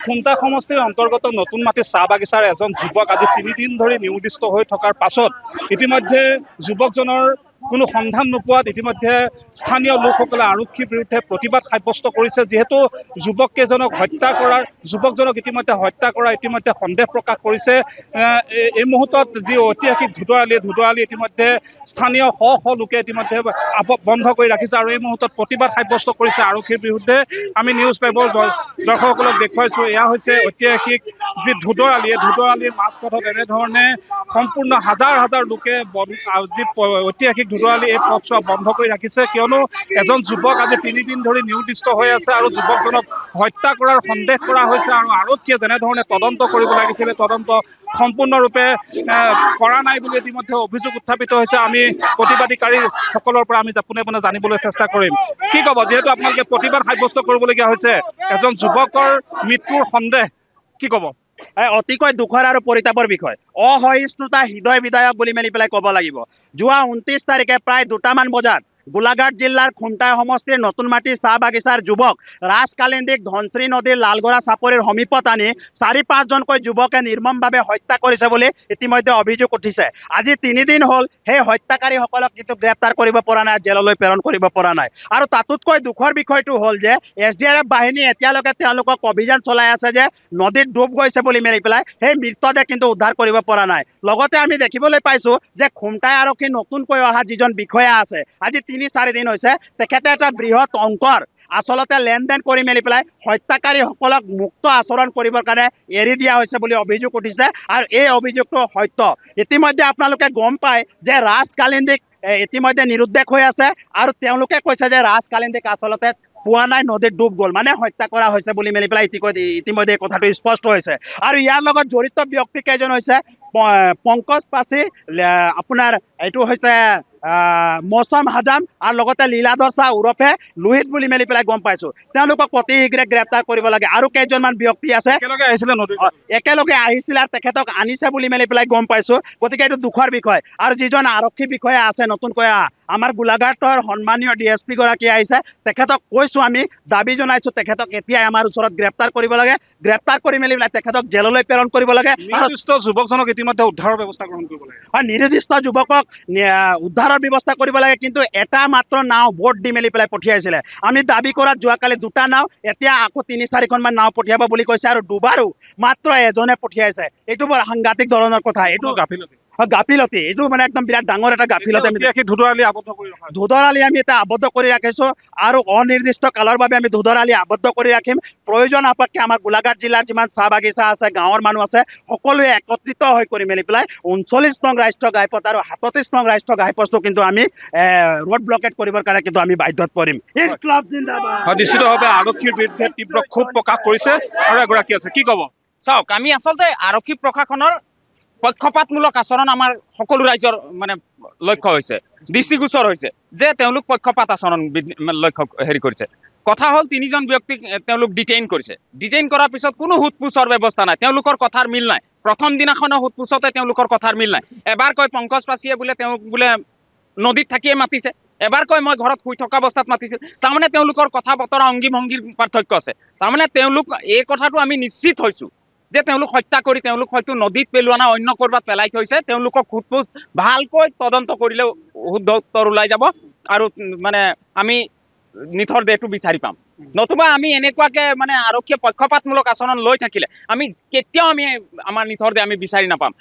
খুমটা সমষ্টিৰ অন্তৰ্গত নতুন মাটি চাহ বাগিচাৰ এজন যুৱক আজি ৩ দিন ধৰি নিৰুদ্দিষ্ট হৈ থকাৰ পাছত ইতিমধ্যে যুৱকজনৰ কোনো সন্ধান নোপোৱাত ইতিমধ্যে স্থানীয় লোকসকলে আৰক্ষীৰ বিৰুদ্ধে প্ৰতিবাদ সাব্যস্ত কৰিছে। যিহেতু যুৱককেইজনক যুৱকজনক ইতিমধ্যে হত্যা কৰা ইতিমধ্যে সন্দেহ প্ৰকাশ কৰিছে। এই মুহূৰ্তত যি ঐতিহাসিক ধুদৰালি ইতিমধ্যে স্থানীয় শ লোকে ইতিমধ্যে বন্ধ কৰি ৰাখিছে আৰু এই মুহূৰ্তত প্ৰতিবাদ সাব্যস্ত কৰিছে আৰক্ষীৰ বিৰুদ্ধে। আমি নিউজ লাইভৰ দৰ্শকসকলক দেখুৱাইছোঁ, এয়া হৈছে ঐতিহাসিক যি ধুদৰালি, এই ধুদৰালিৰ মাজপথত এনেধৰণে সম্পূৰ্ণ হাজাৰ লোকে যি ঐতিহাসিক ধুদৰালি এই পথছোৱা বন্ধ কৰি ৰাখিছে, কিয়নো এজন যুৱক আজি ৩ দিন ধৰি নিৰুদ্দিষ্ট হৈ আছে আৰু যুৱকজনক হত্যা কৰাৰ সন্দেহ কৰা হৈছে আৰু আৰক্ষীয়ে যেনেধৰণে তদন্ত কৰিব লাগিছিলে তদন্ত সম্পূৰ্ণৰূপে কৰা নাই বুলি ইতিমধ্যে অভিযোগ উত্থাপিত হৈছে। আমি প্ৰতিবাদীকাৰীসকলৰ পৰা আমি পোনে পোনে জানিবলৈ চেষ্টা কৰিম। কি ক'ব, যিহেতু আপোনালোকে প্ৰতিবাদ সাব্যস্ত কৰিবলগীয়া হৈছে, এজন যুৱকৰ মৃত্যুৰ সন্দেহ, কি ক'ব? অতিকৈ দুখৰ আৰু পৰিতাপৰ বিষয়। অসহিষ্ণুতা হৃদয় বিদায়ক বুলি মেলি পেলাই ক'ব লাগিব। যোৱা ২৯ তাৰিখে প্ৰায় ২টামান বজাত গোলাঘাট জিলাৰ খুমটা সমষ্টিৰ নতুন মাটি চাহ বাগিচাৰ যুৱক ৰাজ কালিন্দীক ধনশ্ৰী নদীৰ লালগড়া চাপৰিৰ সমীপত আনি ৪-৫জনকৈ যুৱকে নিৰ্মমভাৱে হত্যা কৰিছে বুলি ইতিমধ্যে অভিযোগ উঠিছে। আজি ৩ দিন হ'ল সেই হত্যাকাৰীসকলক কিন্তু গ্ৰেপ্তাৰ কৰিব পৰা নাই, জেললৈ প্ৰেৰণ কৰিব পৰা নাই। আৰু তাতোতকৈ দুখৰ বিষয়টো হ'ল যে SDRF বাহিনী এতিয়ালৈকে তেওঁলোকক অভিযান চলাই আছে যে নদীত ডুব গৈছে বুলি মেলি পেলাই সেই মৃতদেহ কিন্তু উদ্ধাৰ কৰিব পৰা নাই। লগতে আমি দেখিবলৈ পাইছোঁ যে খুমটাই আৰক্ষী নতুনকৈ অহা যিজন বিষয়া আছে, আজি ৩-৪ দিন হৈছে, তেখেতে এটা বৃহৎ অংকৰ আচলতে লেনদেন কৰি মেলি পেলাই হত্যাকাৰীসকলক মুক্ত আচৰণ কৰিবৰ কাৰণে এৰি দিয়া হৈছে বুলি অভিযোগ উঠিছে আৰু এই অভিযোগটো সত্য। ইতিমধ্যে আপোনালোকে গম পায় যে ৰাজ কালিন্দীক ইতিমধ্যে নিৰুদ্দেশ হৈ আছে আৰু তেওঁলোকে কৈছে যে ৰাজ কালিন্দীক আচলতে পোৱা নাই, নদীত ডুব গ'ল, মানে হত্যা কৰা হৈছে বুলি মেলি পেলাই ইতিমধ্যে কথাটো স্পষ্ট হৈছে। আৰু ইয়াৰ লগত জড়িত ব্যক্তি কেইজন হৈছে পংকজ পাছি, আপোনাৰ এইটো হৈছে মৌচম হাজাম আৰু লগতে লীলাধৰ চাহ ওৰফে লোহিত বুলি মেলি পেলাই গম পাইছোঁ। তেওঁলোকক অতি শীঘ্ৰে গ্ৰেপ্তাৰ কৰিব লাগে। আৰু কেইজনমান ব্যক্তি আছে একেলগে আহিছিলে আৰু তেখেতক আনিছে বুলি মেলি পেলাই গম পাইছোঁ। গতিকে এইটো দুখৰ বিষয়। আৰু যিজন আৰক্ষী বিষয়া আছে নতুনকৈ আমাৰ গোলাঘাটৰ সন্মানীয় DSP গৰাকী আহিছে, তেখেতক কৈছোঁ, আমি দাবী জনাইছোঁ তেখেতক এতিয়াই আমাৰ ওচৰত গ্ৰেপ্তাৰ কৰিব লাগে, গ্ৰেপ্তাৰ কৰি মেলি পেলাই তেখেতক জেললৈ প্ৰেৰণ কৰিব লাগে। নিৰ্দিষ্ট যুৱকজনক ইতিমধ্যে উদ্ধাৰৰ ব্যৱস্থা গ্ৰহণ কৰিব লাগে। হয়, নিৰ্দিষ্ট যুৱকক উদ্ধাৰৰ ব্যৱস্থা কৰিব লাগে, কিন্তু এটা মাত্ৰ নাও বোট দি মেলি পেলাই পঠিয়াইছিলে। আমি দাবী কৰাত যোৱাকালি 2টা নাও, এতিয়া আকৌ 3-4খনমান নাও পঠিয়াব বুলি কৈছে আৰু দুবাৰো মাত্ৰ এজনে পঠিয়াইছে। এইটো বৰ সাংঘাতিক ধৰণৰ কথা, এইটো গাফিলতি, এইটো মানে একদম বিৰাট ডাঙৰ এটা গাফিলতি। ধুদৰালি আমি এটা আবদ্ধ কৰি ৰাখিছোঁ আৰু অনিৰ্দিষ্ট কালৰ বাবে আমি ধুদৰালি আবদ্ধ কৰি ৰাখিম। প্ৰয়োজন সাপেক্ষে আমাৰ গোলাঘাট জিলাৰ যিমান চাহ বাগিচা আছে, গাঁৱৰ মানুহ আছে, সকলোৱে একত্ৰিত হৈ কৰি মেলি পেলাই 39 নং ৰাষ্ট্ৰীয় ঘাইপথ আৰু 37 নং ৰাষ্ট্ৰীয় ঘাইপথটো কিন্তু আমি ৰোড ব্লকেট কৰিবৰ কাৰণে কিন্তু আমি বাধ্যত পৰিম। নিশ্চিতভাৱে আৰক্ষীৰ বিৰুদ্ধে তীব্ৰ ক্ষোভ প্ৰকাশ কৰিছে আৰু এগৰাকী আছে, কি ক'ব? চাওক, আমি আচলতে আৰক্ষী প্ৰশাসনৰ পক্ষপাতমূলক আচৰণ আমাৰ সকলো ৰাজ্যৰ মানে লক্ষ্য হৈছে, দৃষ্টিগোচৰ হৈছে যে তেওঁলোক পক্ষপাত আচৰণ লক্ষ্য কৰিছে। কথা হ'ল 3জন ব্যক্তিক তেওঁলোক ডিটেইন কৰিছে। ডিটেইন কৰাৰ পিছত কোনো সোধপোছৰ ব্যৱস্থা নাই, তেওঁলোকৰ কথাৰ মিল নাই। প্ৰথম দিনাখনৰ সোধপোছতে তেওঁলোকৰ কথাৰ মিল নাই। এবাৰ কয় পংকজ পাছিয়ে বোলে তেওঁক বোলে নদীত থাকিয়ে মাতিছে, এবাৰ কয় মই ঘৰত শুই থকা অৱস্থাত মাতিছিল। তাৰমানে তেওঁলোকৰ কথা বতৰা অংগী ভংগীৰ পাৰ্থক্য আছে। তাৰমানে তেওঁলোক এই কথাটো আমি নিশ্চিত হৈছোঁ যে তেওঁলোক হত্যা কৰি তেওঁলোক হয়তো নদীত পেলোৱা নাই, অন্য ক'ৰবাত পেলাই থৈছে। তেওঁলোকক সোধপোছ ভালকৈ তদন্ত কৰিলে শুদ্ধ উত্তৰ ওলাই যাব আৰু মানে আমি নিথৰ দেহটো বিচাৰি পাম। নতুবা আমি এনেকুৱাকে মানে আৰক্ষীয়ে পক্ষপাতমূলক আচৰণ লৈ থাকিলে আমি কেতিয়াও আমাৰ নিথৰ দেহ আমি বিচাৰি নাপাম।